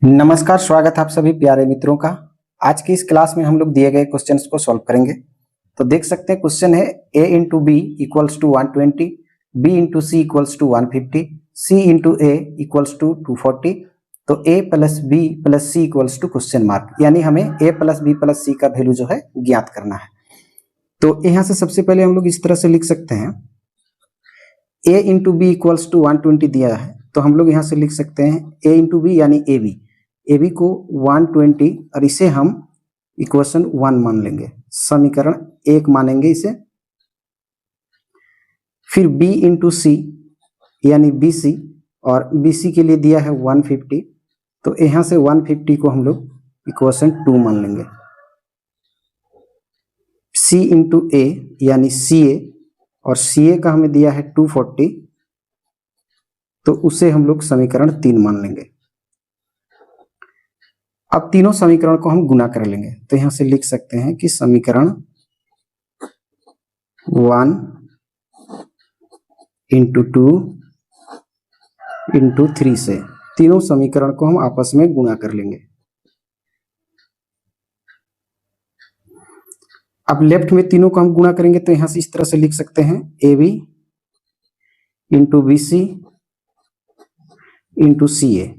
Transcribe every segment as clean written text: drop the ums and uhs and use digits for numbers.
नमस्कार, स्वागत है आप सभी प्यारे मित्रों का। आज की इस क्लास में हम लोग दिए गए क्वेश्चंस को सॉल्व करेंगे। तो देख सकते हैं क्वेश्चन है a into B equals to 120, b into C equals to 150, c into A equals to 240। तो a plus B plus C equals to question mark, यानी हमें a plus B plus C का वैल्यू जो है ज्ञात करना है। तो यहाँ से सबसे पहले हम लोग इस तरह से लिख सकते हैं, a into B equals to 120 दिया है, तो हम लोग यहाँ से लिख सकते हैं a इंटू बी यानी ए बी को 120 और इसे हम इक्वेशन 1 मान लेंगे, समीकरण 1 मानेंगे इसे। फिर b इंटू सी यानी बी सी, और बी सी के लिए दिया है 150, तो यहाँ से 150 को हम लोग इक्वेशन 2 मान लेंगे। c इंटू ए यानी सी ए, और सी ए का हमें दिया है 240, तो उसे हम लोग समीकरण 3 मान लेंगे। अब तीनों समीकरण को हम गुना कर लेंगे, तो यहां से लिख सकते हैं कि समीकरण 1 इंटू 2 इंटू 3 से तीनों समीकरण को हम आपस में गुना कर लेंगे। अब लेफ्ट में तीनों को हम गुना करेंगे, तो यहां से इस तरह से लिख सकते हैं A B into B C into C A.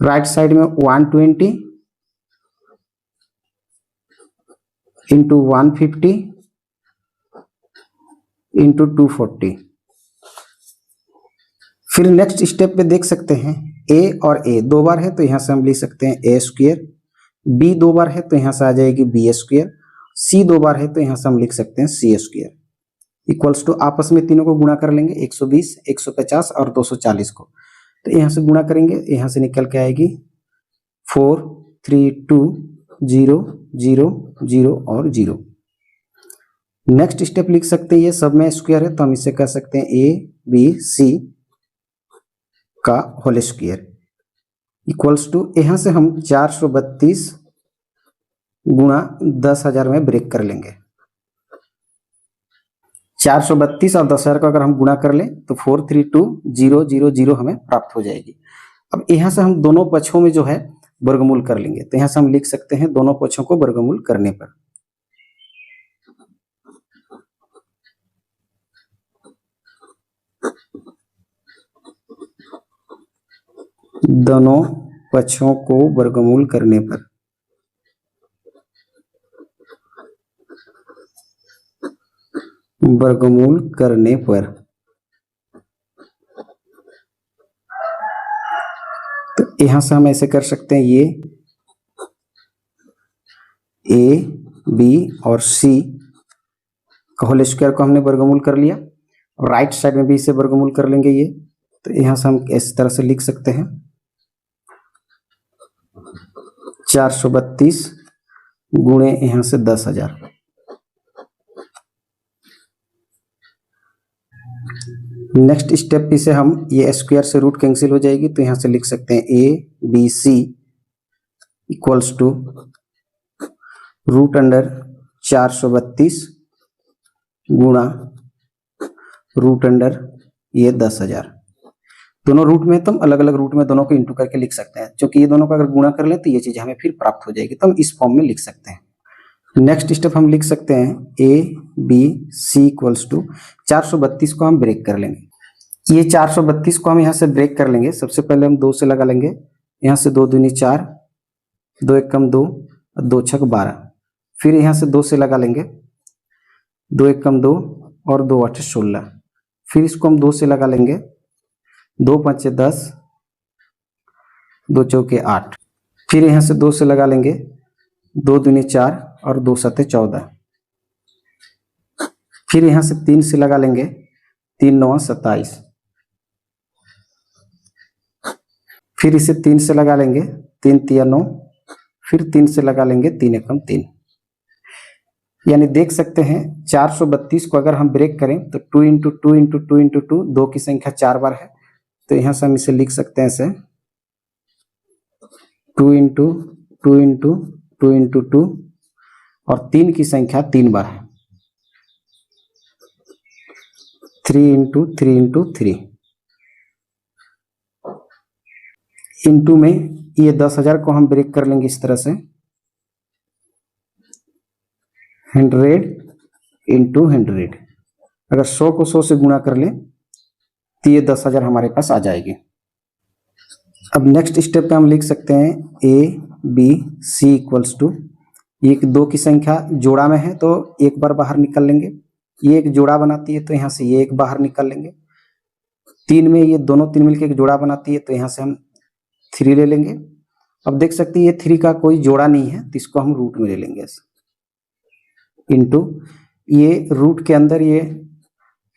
Right side में 120 इंटू 150 इंटू 240। फिर नेक्स्ट स्टेप पे देख सकते हैं a और a दो बार है, तो यहां से हम लिख सकते हैं a स्क्वायर, b दो बार है तो यहां से आ जाएगी b स्क्वायर, c दो बार है तो यहां से हम लिख सकते हैं c स्क्वायर इक्वल्स टू, आपस में तीनों को गुणा कर लेंगे 120, 150 और 240 को। तो यहाँ से गुणा करेंगे, यहाँ से निकल के आएगी 4, 3, 2, 0, 0, 0 और 0। नेक्स्ट स्टेप लिख सकते हैं, ये सब में स्क्वायर है तो हम इसे कह सकते हैं ए बी सी का होल स्क्वायर इक्वल्स टू, यहाँ से हम 432 गुणा 10,000 में ब्रेक कर लेंगे। 432 और 10,000 को अगर हम गुणा कर लें तो 432,000 हमें प्राप्त हो जाएगी। अब यहाँ से हम दोनों पक्षों में जो है वर्गमूल कर लेंगे, तो यहाँ से हम लिख सकते हैं दोनों पक्षों को वर्गमूल करने पर दोनों पक्षों को वर्गमूल करने पर तो यहां से हम ऐसे कर सकते हैं, ये ए बी और सी का होल स्क्वायर को हमने वर्गमूल कर लिया, और राइट साइड में भी इसे वर्गमूल कर लेंगे ये। तो यहां से हम इस तरह से लिख सकते हैं 432 गुणे यहां से 10,000। नेक्स्ट स्टेप पे से हम ये स्क्वायर से रूट कैंसिल हो जाएगी, तो यहां से लिख सकते हैं A B C equals to root under 432 गुणा रूट अंडर ये 10,000। दोनों रूट में तो हम अलग अलग रूट में दोनों को इंटू करके लिख सकते हैं, क्योंकि ये दोनों को अगर गुणा कर लें तो ये चीज हमें फिर प्राप्त हो जाएगी, तो हम इस फॉर्म में लिख सकते हैं। नेक्स्ट स्टेप हम लिख सकते हैं A B C equals to 432 को हम ब्रेक कर लेंगे। ये 432 को हम यहाँ से ब्रेक कर लेंगे। सबसे पहले हम 2 से लगा लेंगे, यहाँ से 2 दूनी 4, 2 एकम 2, 2 छक 12। फिर यहाँ से 2 से लगा लेंगे, 2 एकम 2 और 2 8 16। फिर इसको हम 2 से लगा लेंगे, 2 5 10, 2 चौके 8। फिर यहाँ से 2 से लगा लेंगे, 2 दूनी 4 और 2 7 14। फिर यहाँ से 3 से लगा लेंगे, 3 9 27। फिर इसे 3 से लगा लेंगे, 3 3 9। फिर 3 से लगा लेंगे, 3 एकम 3। यानी देख सकते हैं 432 को अगर हम ब्रेक करें तो 2 इंटू 2 इंटू 2 इंटू 2, 2 की संख्या 4 बार है, तो यहाँ से हम इसे लिख सकते हैं ऐसे 2 इंटू 2 इंटू 2 इंटू 2, और 3 की संख्या 3 बार है, 3 इंटू 3 इंटू 3। इनटू में ये 10,000 को हम ब्रेक कर लेंगे इस तरह से, 100 इंटू 100। अगर 100 को 100 से गुणा कर ले तो ये 10,000 हमारे पास आ जाएगी। अब नेक्स्ट स्टेप पे हम लिख सकते हैं A B C equals to, ये दो की संख्या जोड़ा में है तो एक बार बाहर निकल लेंगे, ये एक जोड़ा बनाती है तो यहाँ से ये एक बाहर निकल लेंगे। 3 में ये दोनों 3 मिलकर एक जोड़ा बनाती है तो यहाँ से हम 3 ले लेंगे। अब देख सकते हैं ये 3 का कोई जोड़ा नहीं है तो इसको हम रूट में ले लेंगे ऐसे, इंटू ये रूट के अंदर ये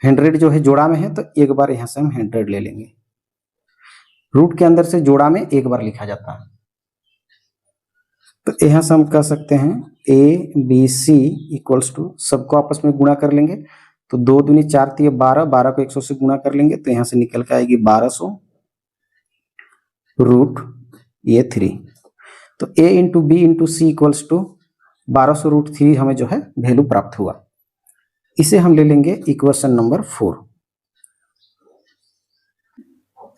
100 जो है जोड़ा में है तो एक बार यहाँ से हम 100 ले लेंगे। रूट के अंदर से जोड़ा में एक बार लिखा जाता है, तो यहाँ से हम कह सकते हैं A B C equals to, सबको आपस में गुणा कर लेंगे तो 2 दूनी 4 3 12, 12 को 100 से गुणा कर लेंगे तो यहाँ से निकल के आएगी 1200 रूट ये 3। तो A into B into C equals to 1200 root 3 हमें जो है वैल्यू प्राप्त हुआ। इसे हम ले लेंगे इक्वेशन नंबर 4।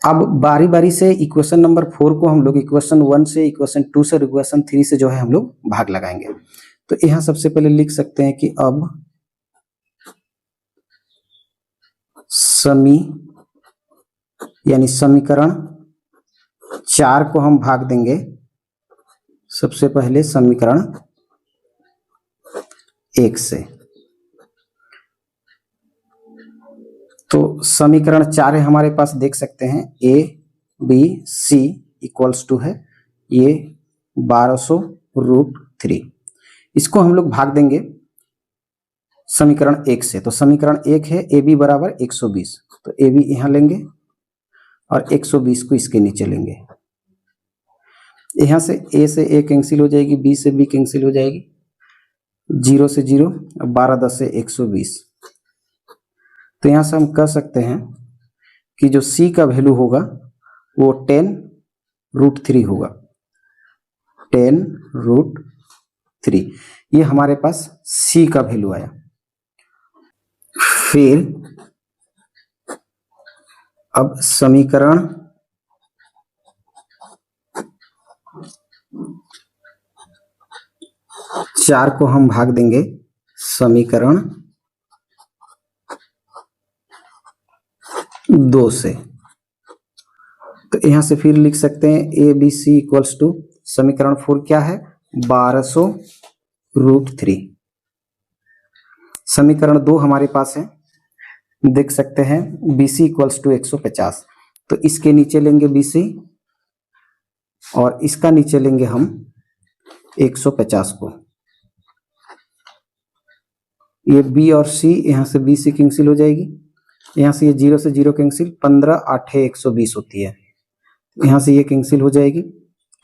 अब बारी बारी से इक्वेशन नंबर 4 को हम लोग इक्वेशन 1 से, इक्वेशन 2 से, इक्वेशन 3 से जो है हम लोग भाग लगाएंगे। तो यहाँ सबसे पहले लिख सकते हैं कि अब यानी समीकरण 4 को हम भाग देंगे सबसे पहले समीकरण 1 से। तो समीकरण 4 है हमारे पास, देख सकते हैं A B C equals to है ये 1200 रूट 3। इसको हम लोग भाग देंगे समीकरण 1 से। तो समीकरण 1 है ए बी बराबर 120, तो ए बी यहां लेंगे और 120 को इसके नीचे लेंगे। यहां से ए ए कैंसिल हो जाएगी, बी से बी कैंसिल हो जाएगी, 0 से 0, 12 10 से 120। तो यहां से हम कह सकते हैं कि जो c का वैल्यू होगा वो 10 रूट 3 होगा, 10 रूट 3। ये हमारे पास c का वैल्यू आया। फिर अब समीकरण 4 को हम भाग देंगे समीकरण 2 से। तो यहां से फिर लिख सकते हैं A B C equals to समीकरण 4 क्या है 1200 रूट 3। समीकरण 2 हमारे पास है, देख सकते हैं बी सी इक्वल्स टू 150। तो इसके नीचे लेंगे बी सी और इसका नीचे लेंगे हम 150 को। ये बी और सी, यहां से बी सी कैंसिल हो जाएगी, यहाँ से ये 0 से 0 कैंसिल, 15 8 120 होती है, यहाँ से ये कैंसिल हो जाएगी।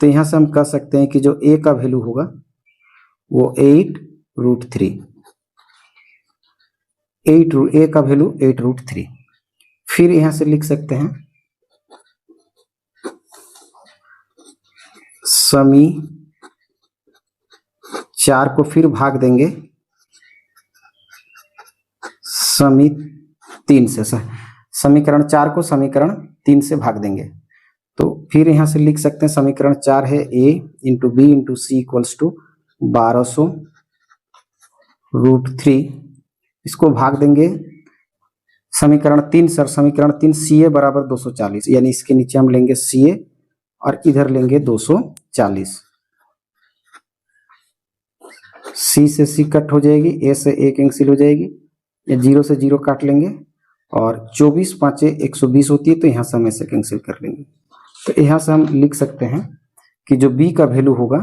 तो यहाँ से हम कह सकते हैं कि जो a का वैल्यू होगा वो 8 रूट 3, a का वैल्यू 8 रूट 3। फिर यहाँ से लिख सकते हैं समी 4 को फिर भाग देंगे समी 3 से, समीकरण 4 को समीकरण 3 से भाग देंगे। तो फिर यहां से लिख सकते हैं समीकरण 4 है a into B into C equals to 1200 root 3। इसको भाग देंगे समीकरण 3 से, समीकरण 3 सी ए बराबर 240, यानी इसके नीचे हम लेंगे सी ए और इधर लेंगे 240। सी से सी कट हो जाएगी, ए से ए कैंसिल हो जाएगी, या 0 से 0 काट लेंगे और 24 5 120 होती है, तो यहाँ से हम ऐसे कैंसिल कर लेंगे। तो यहाँ से हम लिख सकते हैं कि जो b का वैल्यू होगा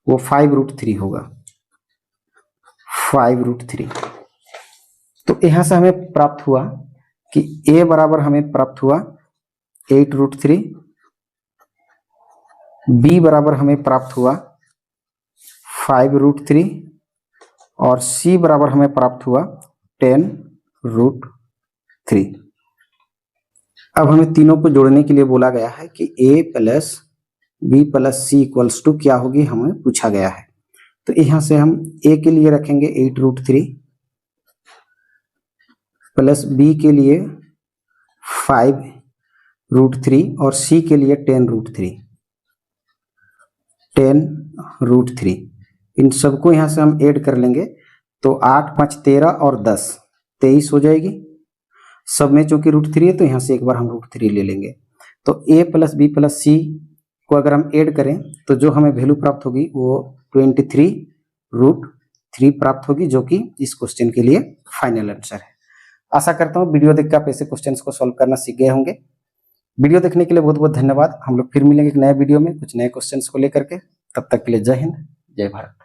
वो 5 रूट 3 होगा, 5 रूट 3। तो यहाँ से हमें प्राप्त हुआ कि a बराबर हमें प्राप्त हुआ 8 रूट 3, b बराबर हमें प्राप्त हुआ 5 रूट 3 और c बराबर हमें प्राप्त हुआ 10 रूट 3। अब हमें तीनों को जोड़ने के लिए बोला गया है कि a plus B plus C equals to क्या होगी, हमें पूछा गया है। तो यहाँ से हम a के लिए रखेंगे 8 रूट 3 प्लस b के लिए 5 √3 और सी के लिए 10√3, 10√3। इन सबको यहाँ से हम ऐड कर लेंगे तो 8 5 13 और 10 23 हो जाएगी। सब में चूंकि √3 है तो यहाँ से एक बार हम √3 ले लेंगे। तो a प्लस बी प्लस सी को अगर हम ऐड करें तो जो हमें वैल्यू प्राप्त होगी वो 23√3 प्राप्त होगी, जो कि इस क्वेश्चन के लिए फाइनल आंसर है। आशा करता हूँ वीडियो देख के आप ऐसे क्वेश्चंस को सॉल्व करना सीख गए होंगे। वीडियो देखने के लिए बहुत बहुत धन्यवाद। हम लोग फिर मिलेंगे एक नए वीडियो में कुछ नए क्वेश्चंस को लेकर के। तब तक के लिए जय हिंद, जय भारत।